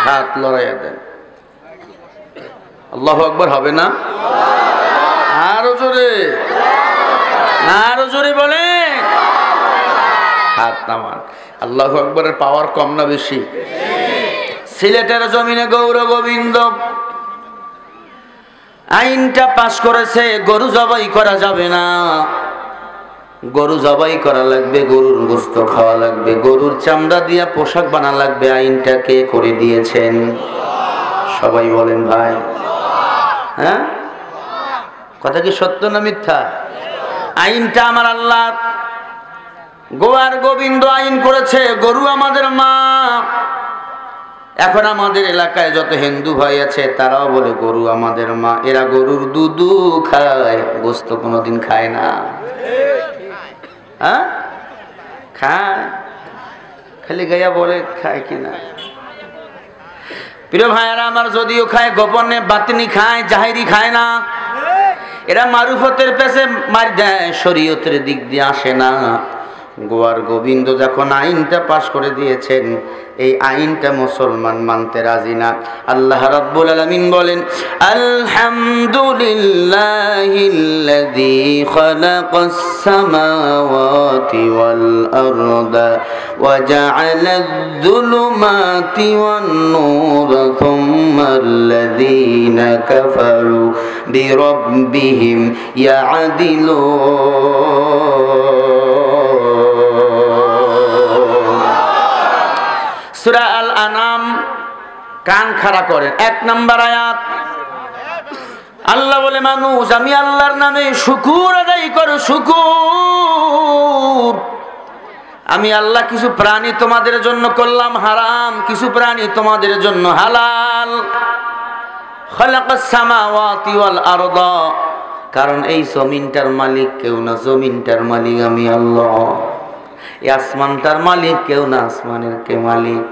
হাত লড়াইয়া দেন। আল্লাহু আকবার হবে না? আরো জোরে, আরো জোরে বলে হাত নামান। আল্লাহু আকবারের পাওয়ার কম না বেশি? সিলেটের জমিনে গৌর গোবিন্দ আইনটা পাশ করেছে, গরু জবাই করা যাবে না, গরু জবাই করা লাগবে, গরুর গোশত খাওয়া লাগবে, গরুর চামড়া দিয়া পোশাক বানা লাগবে। আইনটা কে করে দিয়েছেন? সবাই বলেন ভাই। হ্যাঁ, কথা কি সত্য না মিথ্যা? আইনটা আমার আল্লাহ গোয়ার গোবিন্দ আইন করেছে। গরু আমাদের মা। এখন আমাদের এলাকায় যত হিন্দু ভাই আছে তারাও বলে গরু আমাদের মা। এরা গরুর দুধ খায়, গোশত কোনোদিন খায় না। হ্যাঁ, খায়, খালি গাইয়া বলে খায় কিনা। প্রিয় ভাইয়ারা আমার, যদিও খায় গোপনে, বাতিনি খায়, জাহিরি খায় না। এরা মারুফতের পেছে মার দেয়, শরীয়তের দিক দিয়ে আসে না। গোয়ার গোবিন্দ যখন আইনটা পাশ করে দিয়েছেন, এই আইনটা মুসলমান মানতে রাজি না। আল্লাহ রাব্বুল আলামিন বলেন, আলহামদুলিল্লাহিল্লাযী খালাকাস সামাওয়াতি ওয়াল আরদা ওয়া জাআলাদ যুলুমাতি ওয়ান নূরা সুম্মাল্লাযীনা কাফারু বিরাব্বিহিম ইয়া'দিলুন। সূরা আল আনাম, কান খাড়া করেন, 1 নম্বর আয়াত। আল্লাহ বলে, মানুষ আমি আল্লাহর নামে শুকর আদায় করো, শুকর। আমি আল্লাহ কিছু প্রাণী তোমাদের জন্য করলাম হারাম, কিছু প্রাণী তোমাদের জন্য হালাল। খালাকাস সামাওয়াতি ওয়াল আরদা, কারণ এই জমিনটার মালিক কেউ না, জমিনটার মালিক আমি আল্লাহ। এই আসমানটার মালিক কেউ না, আসমানের কে মালিক?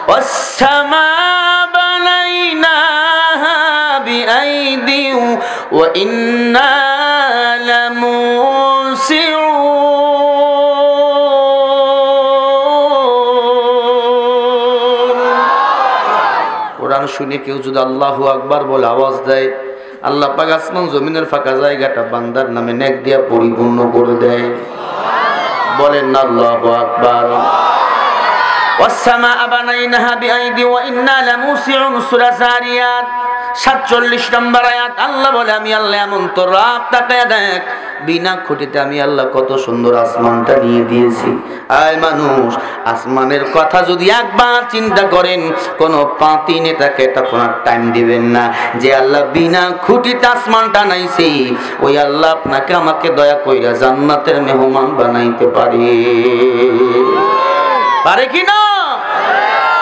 ওয়াস-সামা বানাইনাহা বিআইদি ওয়া ইন্না লামুসিউন। কোরআন শুনে কেউ যদি আল্লাহু আকবার বলে আওয়াজ দেয়, আল্লাহ পাক আসমান জমিনের ফাঁকা জায়গাটা বান্দার নামে নেক দিয়া পরিপূর্ণ করে দেয়। বলেন না আল্লাহু আকবার। ওয়াস-সামা বানাইনাহা বিআইদি ওয়া ইন্না লামুসিউন। সূরা যারিয়াত 47 নম্বর আয়াত। আল্লাহ বলে, আমি আল্লাহ এমন তোর রাত তাকায় দেখ, বিনা খুঁটিতে আমি আল্লাহ কত সুন্দর আসমানটা নিয়ে দিয়েছি। আয় মানুষ, আসমানের কথা যদি একবার চিন্তা করেন, কোন পাতি নেতাকে তখন আর টাইম দিবেন না যে আল্লাহ বিনা খুঁটিতে আসমানটা নাইছে। ওই আল্লাহ আপনাকে আমাকে দয়া কইরা জান্নাতের মেহমান বানাইতে পারে, পারে কি না?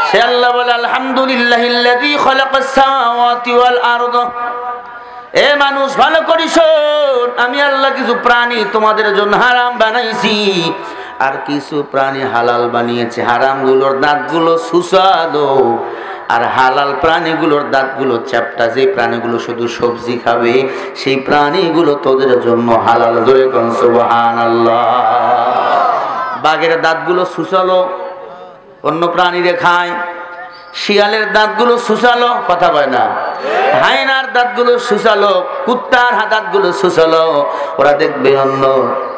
সে আল্লাহ বলে, আলহামদুলিল্লাহিল্লাযী খালাকাস সামাওয়াতি ওয়াল আরদা। এ মানুষ ভালো করি শোন, আমি আল্লাহ কিছু প্রাণী তোমাদের জন্য হারাম বানাইছি, আর কিছু প্রাণী হালাল বানিয়েছি। হারামগুলোর দাঁতগুলো সুস্বাদু, আর হালাল প্রাণীগুলোর দাঁতগুলো চ্যাপ্টা। যে প্রাণীগুলো শুধু সবজি খাবে, সেই প্রাণীগুলো তোদের জন্য হালাল। জোরে কোন সুবহানাল্লাহ। বাঘের দাঁতগুলো সুস্বাদু, অন্য প্রাণীরে খায়। শিয়ালের দাঁতগুলো সুসালো, কথা কয় না। হায়নার দাঁতগুলো সুসালো, কুত্তার দাঁতগুলো সুসালো। ওরা দেখবে অন্য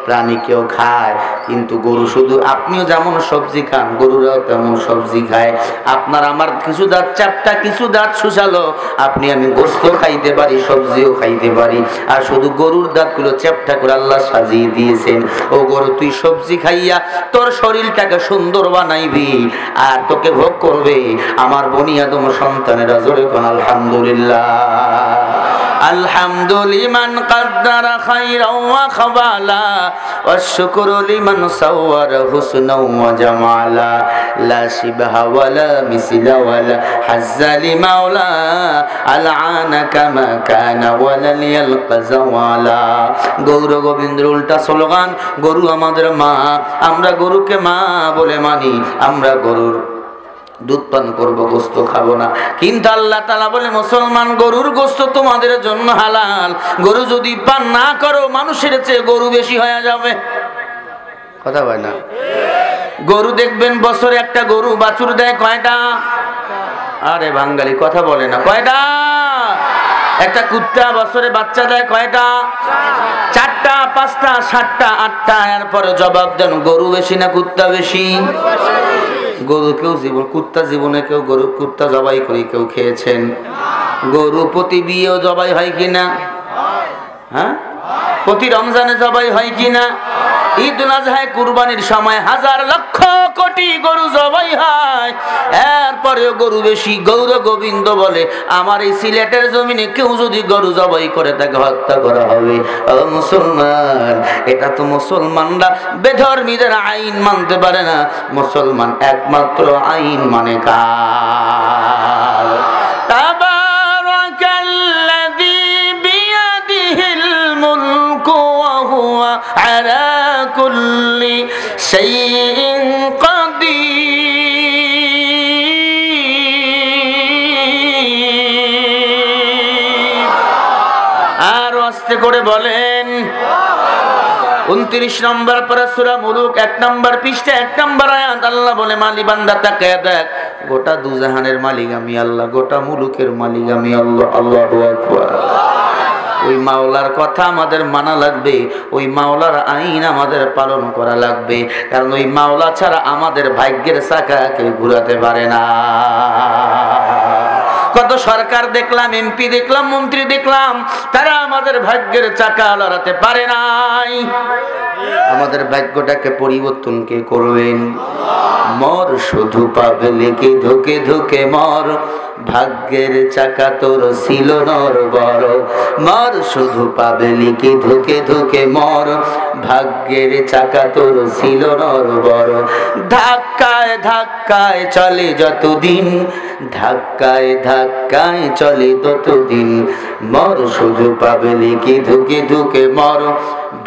প্রাণী কেউ খায়, কিন্তু গরু শুধু, আপনিও যেমন সবজি খান, গরুরাও তেমন সবজি খায়। আপনার আমার কিছু দাঁত চ্যাপ্টা, কিছু দাঁত সুসালো। আপনি আমি গোশত খাইতে পারি, সবজিও খাইতে পারি, আর শুধু গরুর দাঁতগুলো চ্যাপ্টা করে আল্লাহ সাজিয়ে দিয়েছেন। ও গরু, তুই সবজি খাইয়া তোর শরীরটাকে সুন্দর বানাইবি, আর তোকে ভোগ করবে আমার বনি আদম সন্তানেরা। জোরে কোন আলহামদুলিল্লাহ। আলহামদুলিমান কাদ্দারা খাইরাও ওয়া খাবালা ওয়াশ শুকরু লিমান সাওয়ারা হুসনাও ওয়া জামালা লা শিবহা ওয়ালা মিসলা ওয়ালা হাজ্জা লিমাওলা আলআনা কামা কানা ওয়ালা লিয়ালকা জাওয়ালা। গৌর গোবিন্দের উল্টা স্লোগান, গরু আমাদের মা, আমরা গরুকে মা বলে মানি। আমরা গরুর দুধ পান করবো, গোস্ত খাবো না। কিন্তু আল্লাহ তাআলা বলে, মুসলমান গরুর গোস্ত তোমাদের জন্য হালাল। গরু যদি পান না করো, মানুষের চেয়ে গরু বেশি হয়ে যাবে, কথা বলে না। গরু দেখবেন বছরে একটা গরু বাছুর দেয় কয়টা? আরে বাঙালি কথা বলে না, কয়টা? একটা কুত্তা বছরে বাচ্চা দেয় কয়টা? 4টা, 5টা, 7টা, 8টা। এরপরে জবাব দেন, গরু বেশি না কুত্তা বেশি? গরু কেউ কুত্তা জীবনে কেউ গরু কুত্তা জবাই করে কেউ খেয়েছেন? গরু প্রতি বিয়েও জবাই হয় কিনা? হ্যাঁ, প্রতি রমজানে জবাই হয় কিনা? ঈদ উল আজহায় কুরবানির সময় হাজার লক্ষ কোটি গরু জবাই হয়। এরপরেও গরু বেশি। গৌর গোবিন্দ বলে, আমার এই সিলেটের জমিনে কেউ যদি গরু জবাই করে তাকে হত্যা করা হবে। ও মুসলমান, এটা তো মুসলমানরা বেধর্মীদের আইন মানতে পারে না। মুসলমান একমাত্র আইন মানে কার? তাবারাকাল্লাযী বিয়াদিহিল মুলকু ওয়া হুয়া আলা কুল্লি শাইইন কাদির। আর আস্তে করে বলেন, 29 নম্বর পারা সূরা মুলুক 1 নম্বর পৃষ্ঠা 1 নম্বর আয়াত। আল্লাহ বলে, মালি বান্দা তাকায় দেখ, গোটা দুজাহানের মালিক আমি আল্লাহ, গোটা মুলুকের মালিক আমি আল্লাহ। আল্লাহু আকবার। ওই মাওলার কথা আমাদের মানা লাগবে, ওই মাওলার আইন আমাদের পালন করা লাগবে, কারণ ওই মাওলা ছাড়া আমাদের ভাগ্যের চাকা কেউ ঘুরাতে পারে না। কত সরকার দেখলাম, এমপি দেখলাম, মন্ত্রী দেখলাম, তারা আমাদের ভাগ্যের চাকা লড়াতে পারে নাই। আমাদের ভাগ্যটাকে পরিবর্তন কে করবেন? মর শুধু পাবে লেকে ধুকে ধুকে মর, ভাগ্যের চাকা তোর ছিল নর বড়। মর শুধু পাবে লেকে ধুকে ধুকে মর, ভাগ্যের চাকা তোর ছিল নর বড়। ধাক্কায় ধাক্কায় চলে যতদিন, ধাক্কায় ধাক্কায় চলে ততদিন। মর শুধু পাবে লেকে ধুকে ধুকে মর,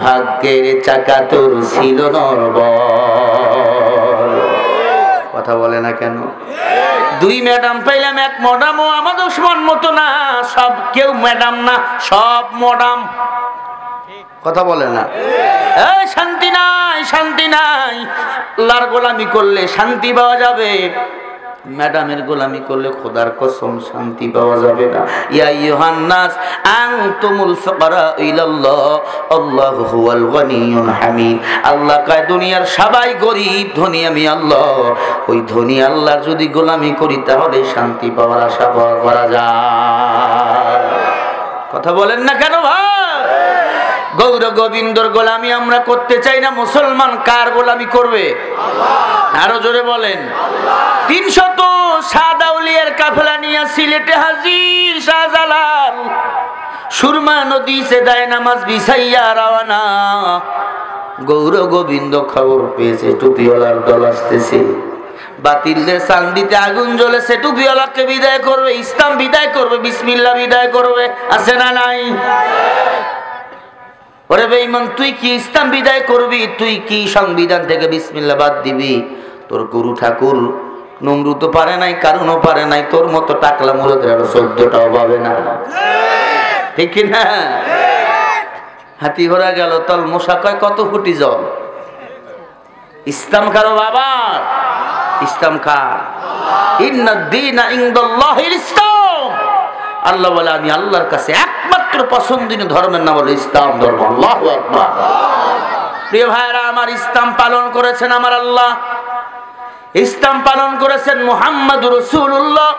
ভাগ্যের চাকা তোর ছিল নর বড়। কথা বলে না কেন? 2 ম্যাডাম পাইলাম, 1 ম্যাডামও আমার দুশমন মতো না। সব কেউ ম্যাডাম না, সব ম্যাডাম। কথা বলে না? এই শান্তি নাই, শান্তি নাই। আল্লাহর গোলামি করলে শান্তি পাওয়া যাবে, ম্যাডামের গোলামি করলে খোদার কসম শান্তি পাওয়া যাবে না। ইয়া আইয়ুহান নাস আনতুমুল ফুকারা ইলাল্লাহ আল্লাহু হুয়াল গনিয়ুল হামিদ। আল্লাহ কয় দুনিয়ার সবাই গরীব, ধনী আমি আল্লাহ। ওই ধনী আল্লাহর যদি গোলামি করি তাহলে শান্তি পাওয়ার আশা করা যায়। কথা বলেন না কেন ভাই? গৌর গোবিন্দর গোলামি আমরা করতে চাই না। মুসলমান কার গোলামি করবে? আরো জোরে বলেন। 300 সাদা আউলিয়ার কাফেলা নিয়ে সিলেটে হাজির শাহজালাল। সুরমা নদী সে দায় নামাজ বিছাইয়া রওনা। গৌর গোবিন্দ খবর পেয়েছে টুপিওয়ালার দল আসতেছে। বাতিলদের চান্দিতে আগুন জ্বলেছে, টুপিওয়ালাকে বিদায় করবে, ইসলাম বিদায় করবে, বিসমিল্লাহ বিদায় করবে। আছে না নাই? ওরে বেঈমান, তুই কি ইসলাম বিদায় করবি? তুই কি সংবিধান থেকে বিসমিল্লাহ বাদ দিবি? তোর গুরু ঠাকুর নমরুদ তো পারে নাই, কারণও পারে নাই, তোর মতো টাকলা মুরদের আরো 14টাও পাবে না। ঠিক কিনা? হাতি ঘোড়া গেল তল মশা কয় কত ফুটি জল। ইসলাম কারো বাবা, ইসলাম কার? ইন্নাদ দীনা ইনদাল্লাহিল ইসলাম। আল্লাহ বলে আমি আল্লাহর কাছে একমাত্র পছন্দনীয় ধর্মের নাম হলো ইসলাম ধর্ম। আল্লাহু আকবার। প্রিয় ভাইরা আমার, ইসলাম পালন করেছেন আমার আল্লাহ, ইসলাম পালন করেছেন মুহাম্মদুর রাসূলুল্লাহ,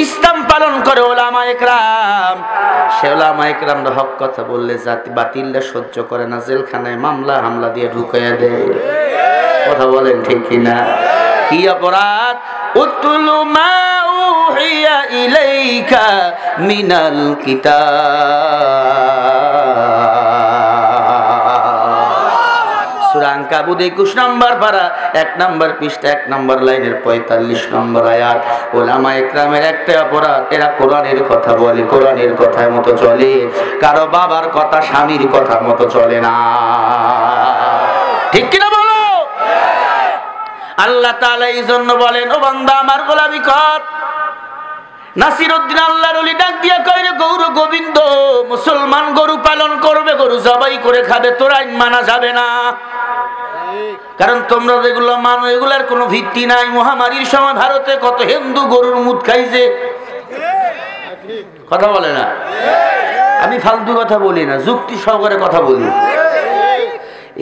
ইসলাম পালন করে ওলামায়ে কেরাম। সে ওলামায়ে কেরামরা হক কথা বললে জাতি বাতিলরা সহ্য করে না, জেলখানায় মামলা হামলা দিয়ে ঢুকাইয়া দেয়। কথা বলেন ঠিক কিনা? কি অপরাধ? উতলু মা উহিয়া ইলাইকা মিনাল কিতাব। সূরা আনকাবুত 21 নম্বর পারা 1 নম্বর পৃষ্ঠা 1 নম্বর লাইনের 45 নম্বর আয়াত। ওলামায়ে কেরামের একটা অপরাধ, এরা কোরআনের কথা বলে, কোরআনের কথার মতো চলে, কারো বাবার কথা স্বামীর কথা মতো চলে না। ঠিক কিনা বলো? আল্লাহ তাআলা এই জন্য বলেন, ও বান্দা আমার গোলামি কর, নাসিরউদ্দিন আল্লাহর ওলি ডাক দিয়া কয় রে গৌর গোবিন্দ, মুসলমান গরু পালন করবে, গরু জবাই করে খাবে, তোর আইন মানা যাবে না। কারণ তোমরা যেগুলো মানো এগুলার কোনো ভিত্তি নাই। মহামারীর সময় ভারতে কত হিন্দু গরুর মুদ খাইছে, কথা বলে না। আমি ফালতু কথা বলি না, যুক্তি সহকারে কথা বলি।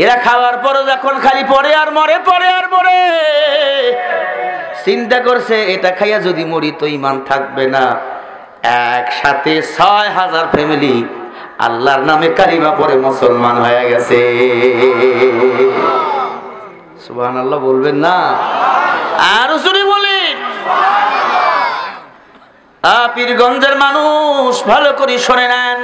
এরা খাওয়ার পরে যখন খালি পরে আর মরে, পরে আর মরে, চিন্তা করছে এটা খাইয়া যদি মরি তো ইমান থাকবে না। একসাথে ৬,০০০ ফ্যামিলি আল্লাহর নামে কালিমা পড়ে মুসলমান হয়ে গেছে। সুবহানাল্লাহ বলবেন না? আর জোরে বলেন। পীরগঞ্জের মানুষ ভালো করে শুনে নেন,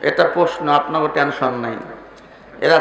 এটা প্রশ্ন, আপনাকে টেনশন নাই। এরা